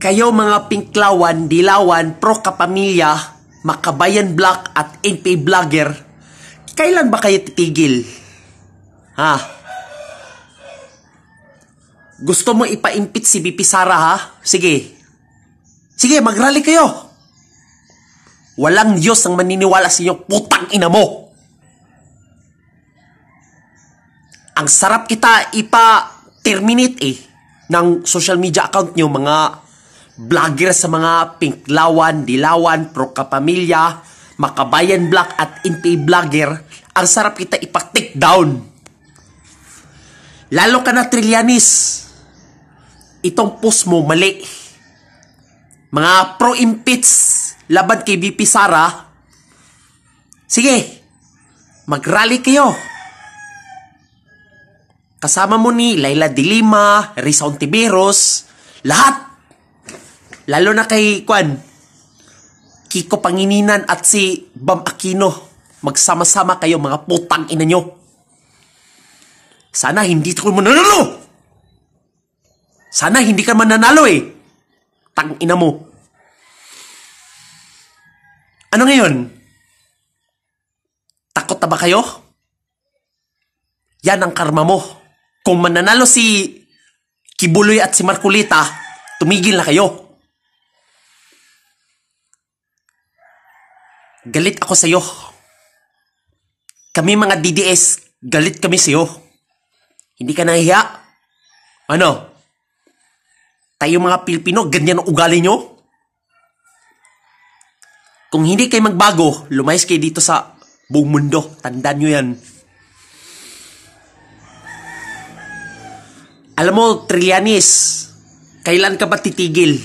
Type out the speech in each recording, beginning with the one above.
Kayo mga Pinklawan, Dilawan, Pro Kapamilya, Makabayan Black at NP Vlogger, kailan ba kayo titigil? Ha? Gusto mo ipa-impit si BP Sara ha? Sige. Sige, mag-rally kayo. Walang Diyos ang maniniwala sa inyo, putang ina mo. Ang sarap kita ipa-terminate ng social media account nyo, mga vlogger sa mga Pinklawan, Dilawan, Pro Kapamilya, Makabayan Black at NP Vlogger. Ang sarap kita ipa-take down. Lalo ka na Trillanes. Itong post mo mali. Mga pro-impeach laban kay BP Sara. Sige, mag-rally kayo. Kasama mo ni Laila de Lima, Risa Ontiveros, lahat. Lalo na kay Kiko Pangilinan at si Bam Aquino. Magsama-sama kayo mga putang ina nyo. Sana hindi ko mananalo. Sana hindi ka mananalo Tang ina mo. Ano ngayon? Takot na ba kayo? Yan ang karma mo. Kung mananalo si Kibuloy at si Marcolita, tumigil na kayo. Galit ako sa'yo. Kami mga DDS, galit kami sa'yo. Hindi ka nahiya? Ano? Tayo mga Pilipino, ganyan ang ugali nyo? Kung hindi kayo magbago, lumayas kayo dito sa buong mundo. Tandaan nyo yan. Alam mo, Trillanes, kailan ka ba titigil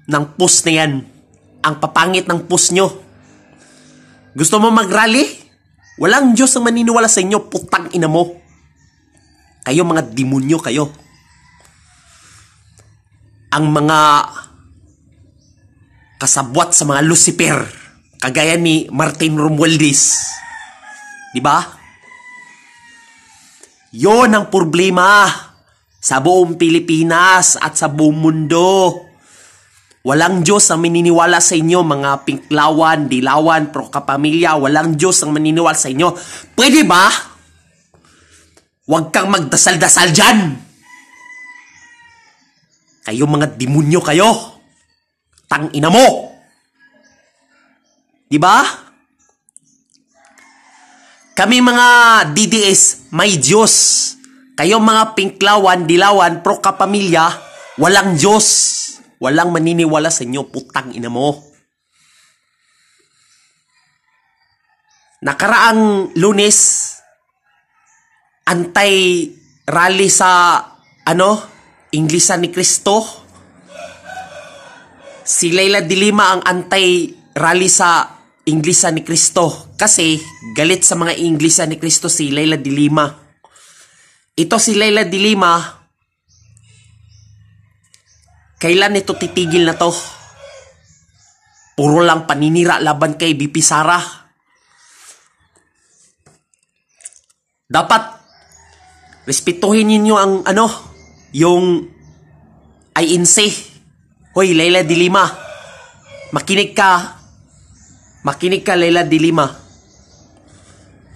ng post na yan? Ang papangit ng post nyo. Gusto mo mag-rally? Walang Diyos ang maniniwala sa inyo, putang ina mo. Kayo mga demonyo kayo. Ang mga kasabwat sa mga Lucifer, kagaya ni Martin Romualdez. Diba? Yon ang problema sa buong Pilipinas at sa buong mundo. Walang Diyos ang maniniwala sa inyo, mga Pinklawan, Dilawan, Pro Kapamilya. Walang Diyos ang maniniwala sa inyo. Pwede ba? Huwag kang magdasal-dasal dyan. Kayo mga demonyo kayo. Tang ina mo. Diba? Kami mga DDS, may Diyos. Kayo mga Pinklawan, Dilawan, Pro Kapamilya, walang Diyos. Walang maniniwala sa inyo, putang ina mo. Nakaraang Lunes, anti-rally sa, Inglisan ni Cristo. Si Laila de Lima ang anti-rally sa Inglisan ni Cristo. Kasi galit sa mga Inglisan ni Cristo si Laila de Lima. Ito si Laila de Lima, kailan ito titigil na to? Puro lang paninira laban kay BP Sara. Dapat respetuhin ninyo ang yung INC. Hoy, Laila de Lima. Makinig ka. Makinig ka, Laila de Lima.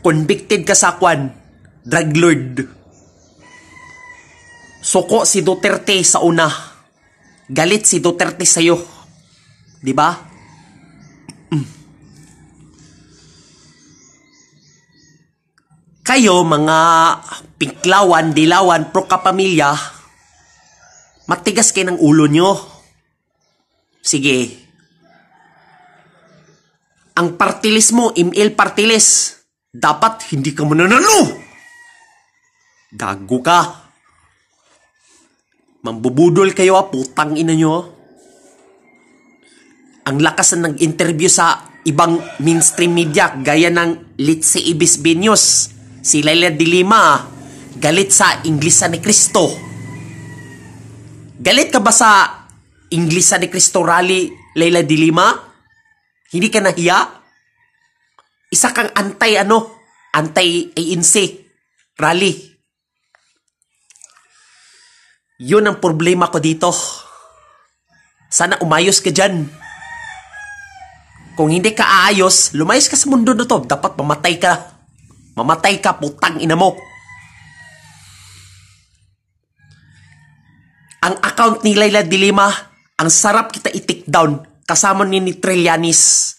Convicted ka sa drug lord. Suko si Duterte sa una. Galit si Duterte sa'yo. Diba? Kayo, mga Pinklawan, Dilawan, Pro Kapamilya, matigas kayo ng ulo nyo. Sige. Ang partilis mo, email partilis, dapat hindi ka mananalo. Gago ka. Mambubudol kayo putang ina nyo. Ang lakas na nag-interview sa ibang mainstream media, gaya ng Litsi Ibis News. Si Laila de Lima, galit sa Inglisan ni Cristo. Galit ka ba sa Inglisan ni Cristo rally, Laila de Lima? Hindi ka nahiya? Isa kang anti-ANC rally. Yun ang problema ko dito. Sana umayos ka dyan. Kung hindi ka aayos, lumayas ka sa mundo na to. Dapat mamatay ka. Mamatay ka, putang ina mo. Ang account ni Laila de Lima, ang sarap kita i-take down. Kasama ni Trillanes,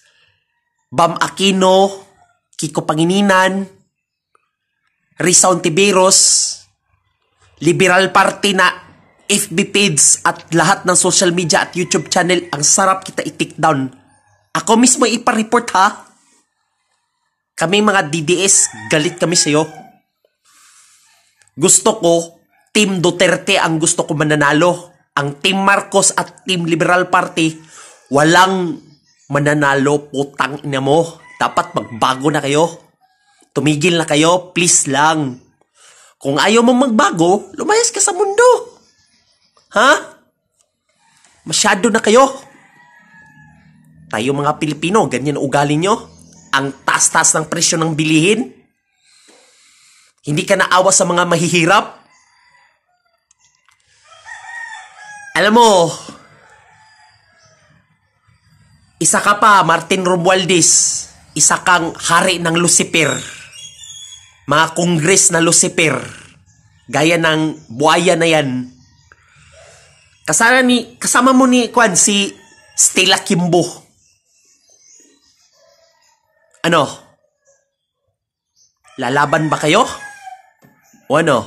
Bam Aquino, Kiko Pangilinan, Risa Ontiveros, Liberal Party na FB page at lahat ng social media at YouTube channel. Ang sarap kita i-take down. Ako mismo ipa-report ha. Kami mga DDS, galit kami sa'yo. Gusto ko, Team Duterte ang gusto ko mananalo. Ang Team Marcos at Team Liberal Party, walang mananalo, putang ina mo. Dapat magbago na kayo. Tumigil na kayo, please lang. Kung ayaw mong magbago, lumayas ka sa mundo. Ha? Masyado na kayo. Tayo mga Pilipino, ganyan ugali nyo. Ang taas-taas ng presyo ng bilihin. Hindi ka naawa sa mga mahihirap. Alam mo, isa ka pa, Martin Romualdez. Isa kang hari ng Lucifer. Mga kongres na Lucifer. Gaya ng buhaya na yan. Kasama mo ni Kwan, si Stella Kimbo. Ano? Lalaban ba kayo? O ano?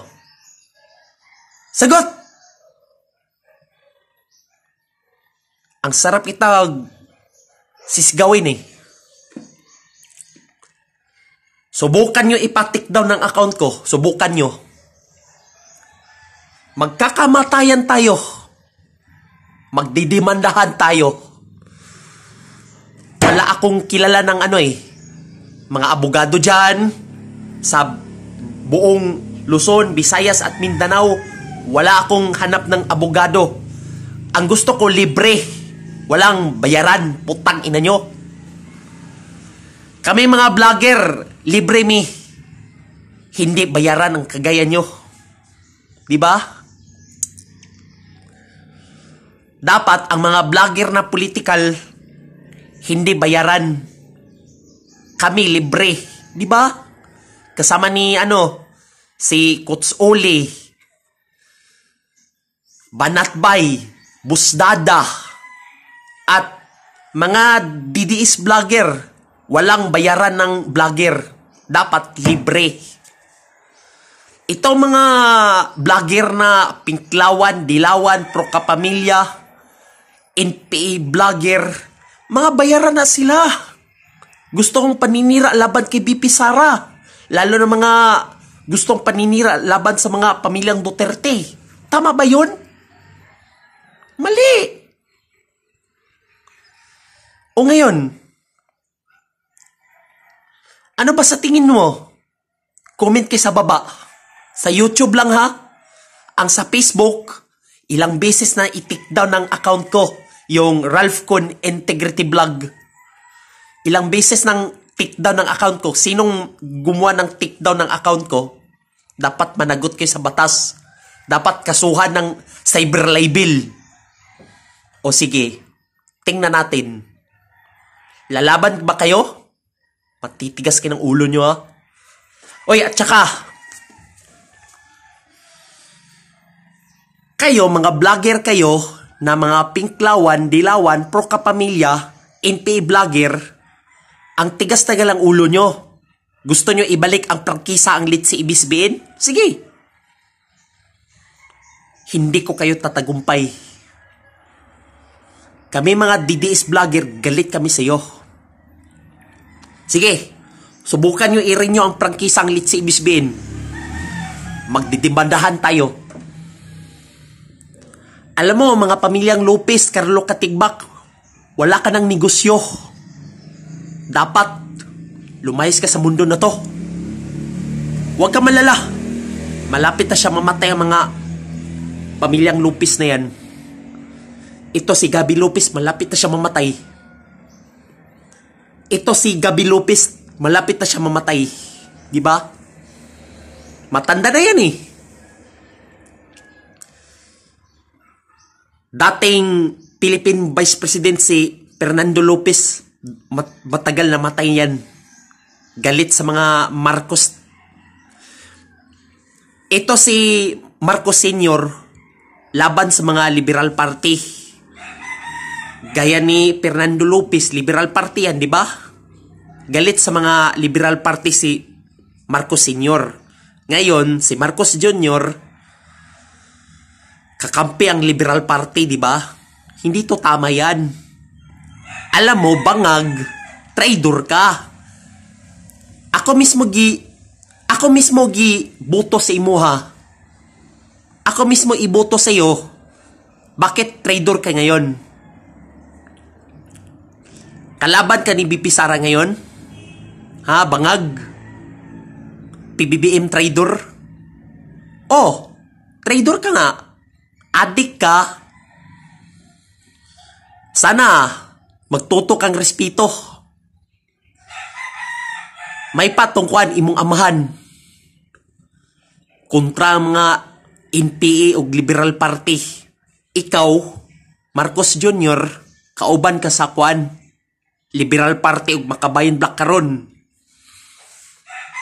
Sagot! Ang sarap itag sisgawin eh. Subukan nyo ipatik down ng account ko. Subukan nyo. Magkakamatayan tayo. Magdidimandahan tayo. Wala akong kilala ng mga abogado dyan sa buong Luzon, Visayas at Mindanao. Wala akong hanap ng abogado. Ang gusto ko libre. Walang bayaran, putang ina nyo. Kami mga vlogger, libre mi. Hindi bayaran ang kagaya nyo. Diba? Dapat ang mga vlogger na political, hindi bayaran. Kami libre. Diba? Kasama ni si Coach Oli, Banatbay, Busdada, at mga DDS vlogger, walang bayaran ng vlogger. Dapat libre. Ito mga vlogger na Pinklawan, Dilawan, Pro Kapamilya, NPA vlogger, mga bayaran na sila. Gusto kong paninira laban kay BP Sara. Lalo na mga gustong paninira laban sa mga pamilyang Duterte. Tama ba yun? Mali. O ngayon, ano ba sa tingin mo? Comment kayo sa baba. Sa YouTube lang ha. Ang sa Facebook, ilang beses na i-take down ng account ko, yung Ralph Con Integrity Vlog. Ilang beses nang take down ng account ko. Sinong gumawa ng take down ng account ko, dapat managot kayo sa batas. Dapat kasuhan ng cyber libel. O sige, tingnan natin. Lalaban ba kayo? Matitigas kayo ng ulo nyo ha. Oy, at saka, kayo, mga vlogger kayo, na mga Pinklawan, Dilawan, Pro Kapamilya, NPA vlogger, ang tigas tagal ang ulo nyo. Gusto nyo ibalik ang prangkisa ang Litsi Ibisbiin? Sige. Hindi ko kayo tatagumpay. Kami mga DDS vlogger, galit kami sa iyo. Sige, subukan nyo i-renew ang prangkisang Litsi Ibisbiin. Magdidibandahan tayo. Alam mo, mga pamilyang Lopez, Carlo Katigbak, wala ka ng negosyo. Dapat, lumayas ka sa mundo na to. Huwag ka malala. Malapit na siya mamatay ang mga pamilyang Lopez na yan. Ito si Gabi Lopez, malapit na siya mamatay. Ito si Gabi Lopez, malapit na siya mamatay. Diba? Matanda na yan eh. Dating Philippine Vice President si Fernando Lopez. Matagal na matay yan. Galit sa mga Marcos. Ito si Marcos Sr. laban sa mga Liberal Party. Gaya ni Fernando Lopez, Liberal Party yan, di ba? Galit sa mga Liberal Party si Marcos Sr. Ngayon, si Marcos Jr. kakampi ang Liberal Party, di ba? Hindi to tama yan. Alam mo, bangag, traitor ka. Ako mismo gi boto sa imo ha. Ako mismo iboto sa iyo. Bakit traitor ka ngayon? Kalaban ka ni BP Sara ngayon? Ha, bangag? PBBM traitor? Oh, traitor ka nga. Adik ka. Sana magtutok ang respeto. May patungkuan imong amahan kontra mga NPA o Liberal Party. Ikaw, Marcos Jr., kauban ka sa kwan Liberal Party ug Makabayan Black karon.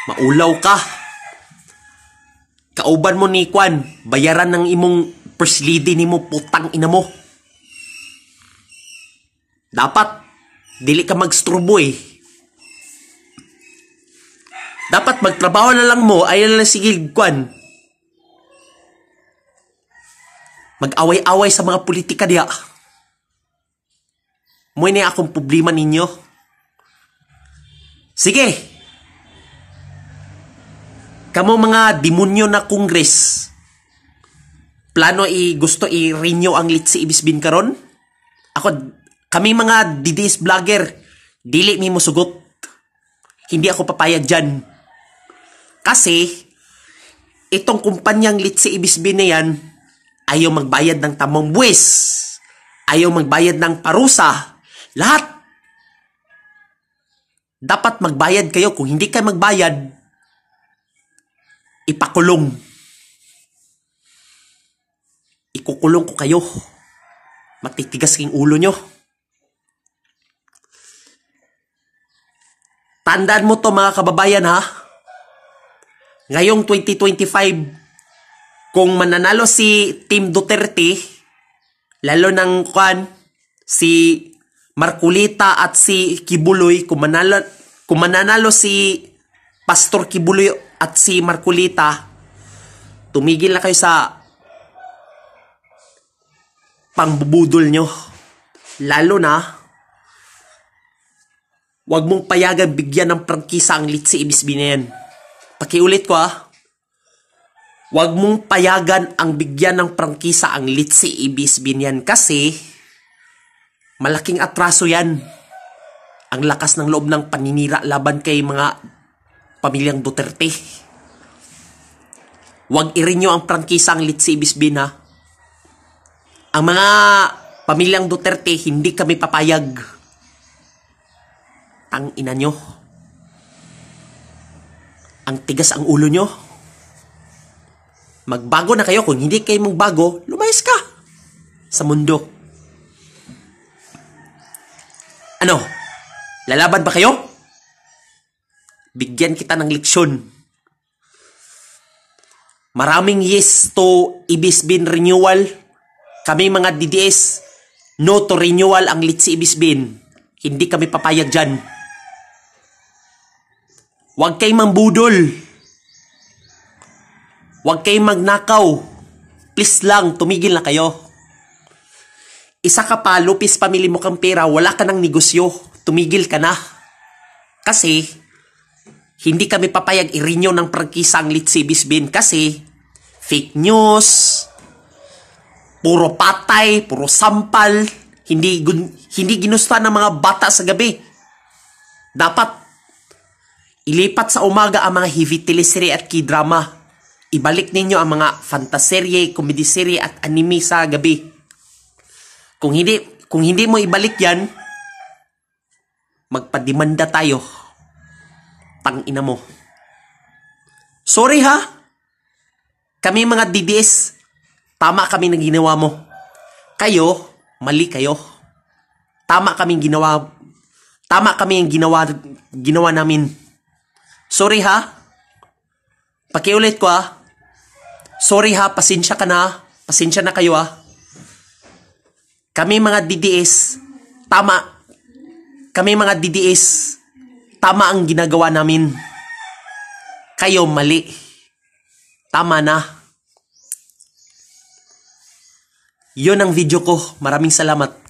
Maulaw ka. Kauban mo ni kwan, bayaran ng imong first lady nimo, putang ina mo. Dapat dili ka magsturbo eh. Dapat magtrabaho na lang mo, ayaw na lang sige kwan. Mag-away-away sa mga politika diya. Mo'y na akong problema ninyo. Sige. Kamo mga demonyo na Congress, plano gusto i-renew ang Litsi Ibisbin karon? Kami mga DDS vlogger, dili mi mo sugot. Hindi ako papayag dyan. Kasi, itong kumpanyang Litsi Ibisbin na yan, ayaw magbayad ng tamang buwis. Ayaw magbayad ng parusa. Lahat. Dapat magbayad kayo. Kung hindi kayo magbayad, ipakulong. Ikukulong ko kayo. Matitigas king ulo nyo. Tandaan mo to mga kababayan ha. Ngayong 2025, kung mananalo si Team Duterte, lalo ng si Marcolita at si Kibuloy, kung mananalo si Pastor Kibuloy at si Marcolita, tumigil na kayo sa pangbubudol nyo. Lalo na, wag mong payagan bigyan ng prangkisa ang Litsi Ibisbin na yan. Pakiulit ko ha. Wag mong payagan ang bigyan ng prangkisa ang Litsi Ibisbin yan kasi malaking atraso yan. Ang lakas ng loob ng paninira laban kay mga pamilyang Duterte. Wag i-renew ang prangkisa ang Litsi Ibisbin ha. Ang mga pamilyang Duterte, hindi kami papayag. Tang ina nyo. Ang tigas ang ulo nyo. Magbago na kayo. Kung hindi kayo magbago, lumayas ka sa mundo. Ano? Lalaban ba kayo? Bigyan kita ng leksyon. Maraming yes to Ibisbin renewal. Kami mga DDS, no to renewal ang Litsi Ibisbin. Hindi kami papayag dyan. Huwag kayo mambudol. Huwag kayo magnakaw. Please lang, tumigil na kayo. Isa ka pa, Lopez family mo kang pera, wala ka ng negosyo. Tumigil ka na. Kasi, hindi kami papayag i-renew ng prangkisa ang Litsi Ibisbin kasi fake news, puro patay, puro sampal, hindi ginusta ng mga bata sa gabi. Dapat ilipat sa umaga ang mga heavy teleserye at k-drama. Ibalik ninyo ang mga fantaserye, komediserye at anime sa gabi. Kung hindi mo ibalik yan, magpadimanda tayo. Tang ina mo. Sorry ha. Kami mga DDS, tama kami na ginawa mo. Kayo, mali kayo. Tama kaming ginawa. Tama kami yung ginawa namin. Sorry ha. Pakiulit ko ha. Sorry ha, pasensya ka na. Pasensya na kayo ha. Kami mga DDS, tama. Kami mga DDS, tama ang ginagawa namin. Kayo mali. Tama na. Yun ang video ko. Maraming salamat.